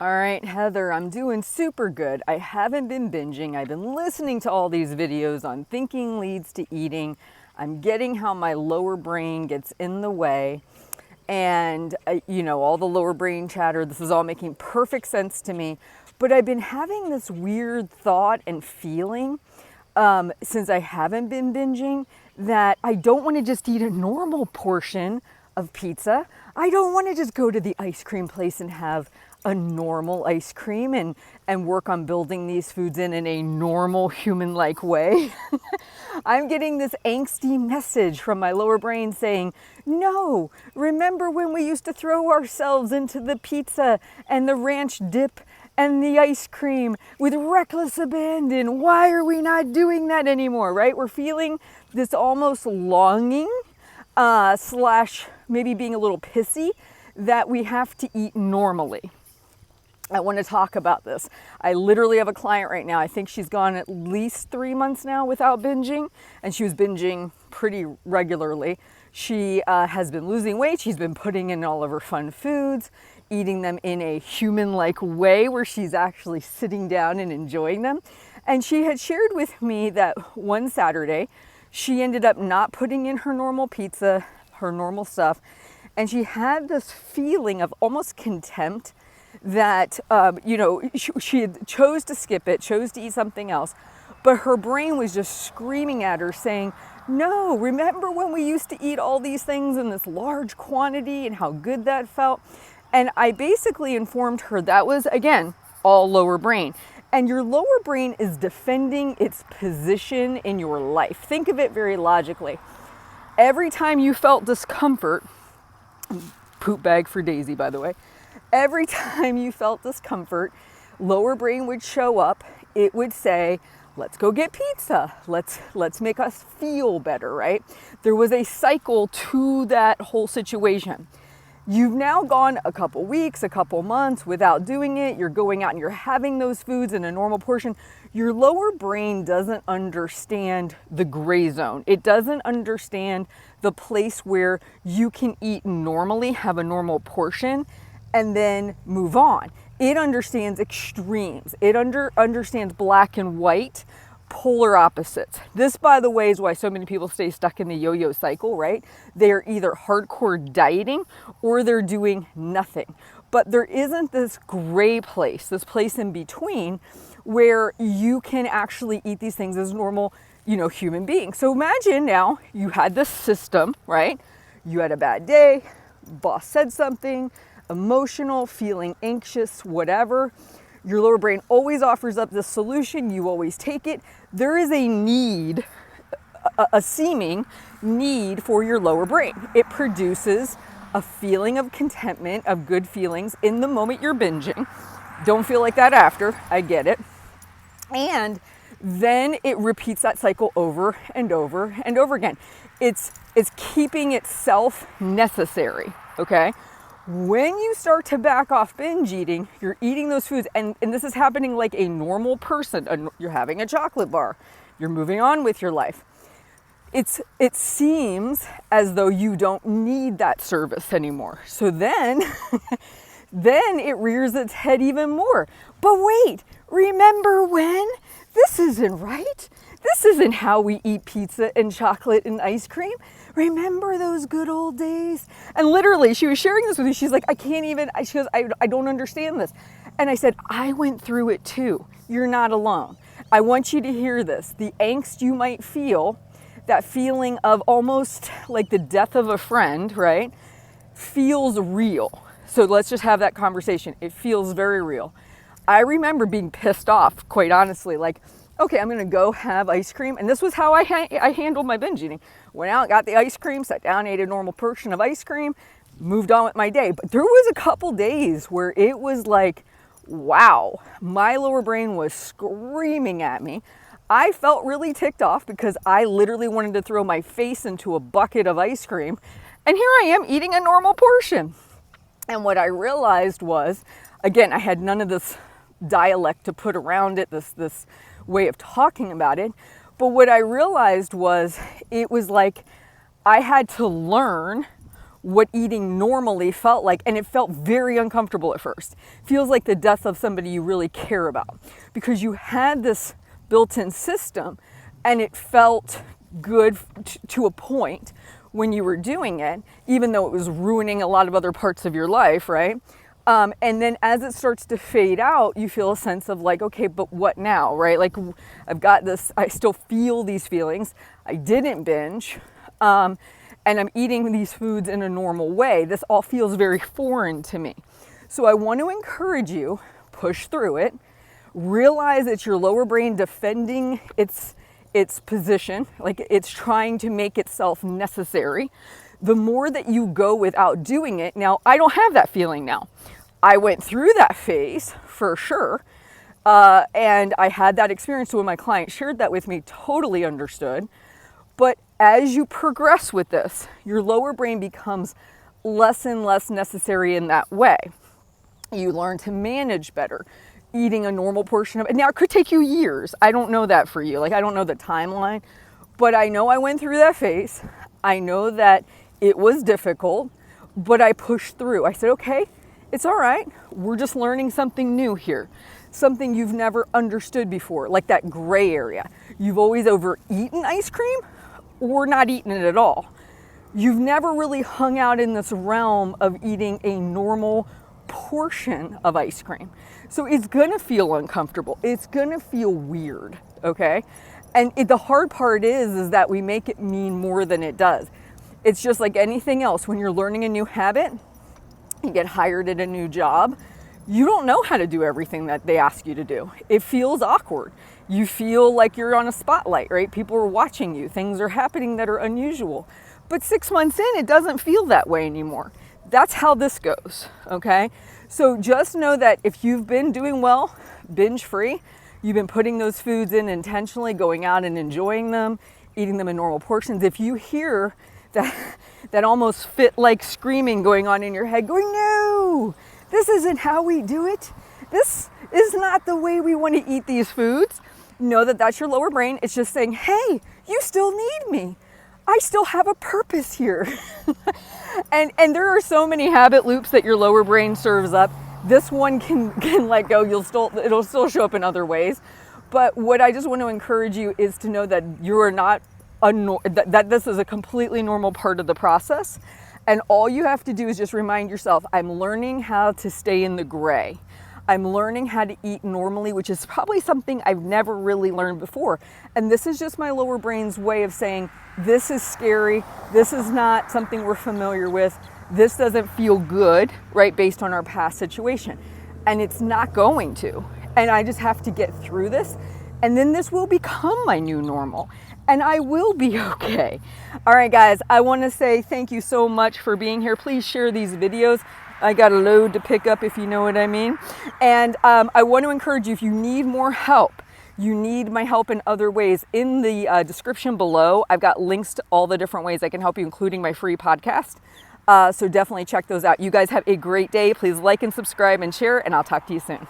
All right, Heather, I'm doing super good. I haven't been binging. I've been listening to all these videos on thinking leads to eating. I'm getting how my lower brain gets in the way. And, all the lower brain chatter, this is all making perfect sense to me. But I've been having this weird thought and feeling since I haven't been binging that I don't want to just eat a normal portion of pizza. I don't want to just go to the ice cream place and have a normal ice cream and work on building these foods in a normal human-like way. I'm getting this angsty message from my lower brain saying, no, remember when we used to throw ourselves into the pizza and the ranch dip and the ice cream with reckless abandon? Why are we not doing that anymore, right? We're feeling this almost longing slash maybe being a little pissy that we have to eat normally. I want to talk about this. I literally have a client right now. I think she's gone at least 3 months now without binging, and she was binging pretty regularly. She has been losing weight. She's been putting in all of her fun foods, eating them in a human-like way where she's actually sitting down and enjoying them. And she had shared with me that one Saturday, she ended up not putting in her normal pizza, her normal stuff, and she had this feeling of almost contempt that, she had chose to skip it, chose to eat something else, but her brain was just screaming at her saying, no, remember when we used to eat all these things in this large quantity and how good that felt? And I basically informed her that was, again, all lower brain. And your lower brain is defending its position in your life. Think of it very logically. Every time you felt discomfort, poop bag for Daisy, by the way, every time you felt discomfort, lower brain would show up. It would say, let's go get pizza. Let's make us feel better, right? There was a cycle to that whole situation. You've now gone a couple weeks, a couple months without doing it. You're going out and you're having those foods in a normal portion. Your lower brain doesn't understand the gray zone. It doesn't understand the place where you can eat normally, have a normal portion, and then move on. It understands extremes. It understands black and white, polar opposites. This, by the way, is why so many people stay stuck in the yo-yo cycle, right? They're either hardcore dieting or they're doing nothing. But there isn't this gray place, this place in between where you can actually eat these things as normal, human beings. So imagine now you had this system, right? You had a bad day, boss said something, emotional, feeling anxious, whatever. Your lower brain always offers up the solution. You always take it. There is a need, a seeming need for your lower brain. It produces a feeling of contentment, of good feelings in the moment you're binging. Don't feel like that after. I get it. And then it repeats that cycle over and over and over again. It's keeping itself necessary, okay? When you start to back off binge eating, you're eating those foods, and this is happening like a normal person. You're having a chocolate bar. You're moving on with your life. It seems as though you don't need that service anymore. So then it rears its head even more. But wait, remember when? This isn't right. This isn't how we eat pizza and chocolate and ice cream. Remember those good old days? And literally, she was sharing this with me. She's like, she goes, I don't understand this. And I said, I went through it too. You're not alone. I want you to hear this. The angst you might feel, that feeling of almost like the death of a friend, right, feels real. So let's just have that conversation. It feels very real. I remember being pissed off, quite honestly, like, okay, I'm going to go have ice cream. And this was how I handled my binge eating. Went out, got the ice cream, sat down, ate a normal portion of ice cream, moved on with my day. But there was a couple days where it was like, wow, my lower brain was screaming at me. I felt really ticked off because I literally wanted to throw my face into a bucket of ice cream. And here I am eating a normal portion. And what I realized was, again, I had none of this dialect to put around it, this way of talking about it. But what I realized was, it was like I had to learn what eating normally felt like, and it felt very uncomfortable at first. Feels like the death of somebody you really care about, because you had this built-in system and it felt good to a point when you were doing it, even though it was ruining a lot of other parts of your life, right? And then as it starts to fade out, you feel a sense of like, okay, but what now, right? Like, I've got this, I still feel these feelings. I didn't binge, and I'm eating these foods in a normal way. This all feels very foreign to me. So I want to encourage you, push through it, realize it's your lower brain defending its position, like it's trying to make itself necessary. The more that you go without doing it, now I don't have that feeling now. I went through that phase for sure. And I had that experience when my client shared that with me, totally understood. But as you progress with this, your lower brain becomes less and less necessary in that way. You learn to manage better, eating a normal portion of it. Now, it could take you years. I don't know that for you. Like, I don't know the timeline, but I know I went through that phase. I know that it was difficult, but I pushed through. I said, okay, it's all right. We're just learning something new here, something you've never understood before, like that gray area. You've always overeaten ice cream or not eaten it at all. You've never really hung out in this realm of eating a normal portion of ice cream. So it's gonna feel uncomfortable. It's gonna feel weird, okay? And the hard part is that we make it mean more than it does. It's just like anything else. When you're learning a new habit, you get hired at a new job, you don't know how to do everything that they ask you to do. It feels awkward. You feel like you're on a spotlight, right? People are watching you. Things are happening that are unusual. But 6 months in, it doesn't feel that way anymore. That's how this goes, okay? So just know that if you've been doing well, binge-free, you've been putting those foods in intentionally, going out and enjoying them, eating them in normal portions. If you hear that almost fit like screaming going on in your head, going, no, this isn't how we do it. This is not the way we want to eat these foods. Know that that's your lower brain. It's just saying, hey, you still need me. I still have a purpose here. and there are so many habit loops that your lower brain serves up. This one can let go. It'll still show up in other ways. But what I just want to encourage you is to know that you are not that this is a completely normal part of the process. And all you have to do is just remind yourself, I'm learning how to stay in the gray. I'm learning how to eat normally, which is probably something I've never really learned before. And this is just my lower brain's way of saying, this is scary. This is not something we're familiar with. This doesn't feel good, right, based on our past situation. And it's not going to. And I just have to get through this. And then this will become my new normal. And I will be okay. All right, guys, I want to say thank you so much for being here. Please share these videos. I got a load to pick up, if you know what I mean. And I want to encourage you, if you need more help, you need my help in other ways, in the description below, I've got links to all the different ways I can help you, including my free podcast. So definitely check those out. You guys have a great day. Please like and subscribe and share, and I'll talk to you soon.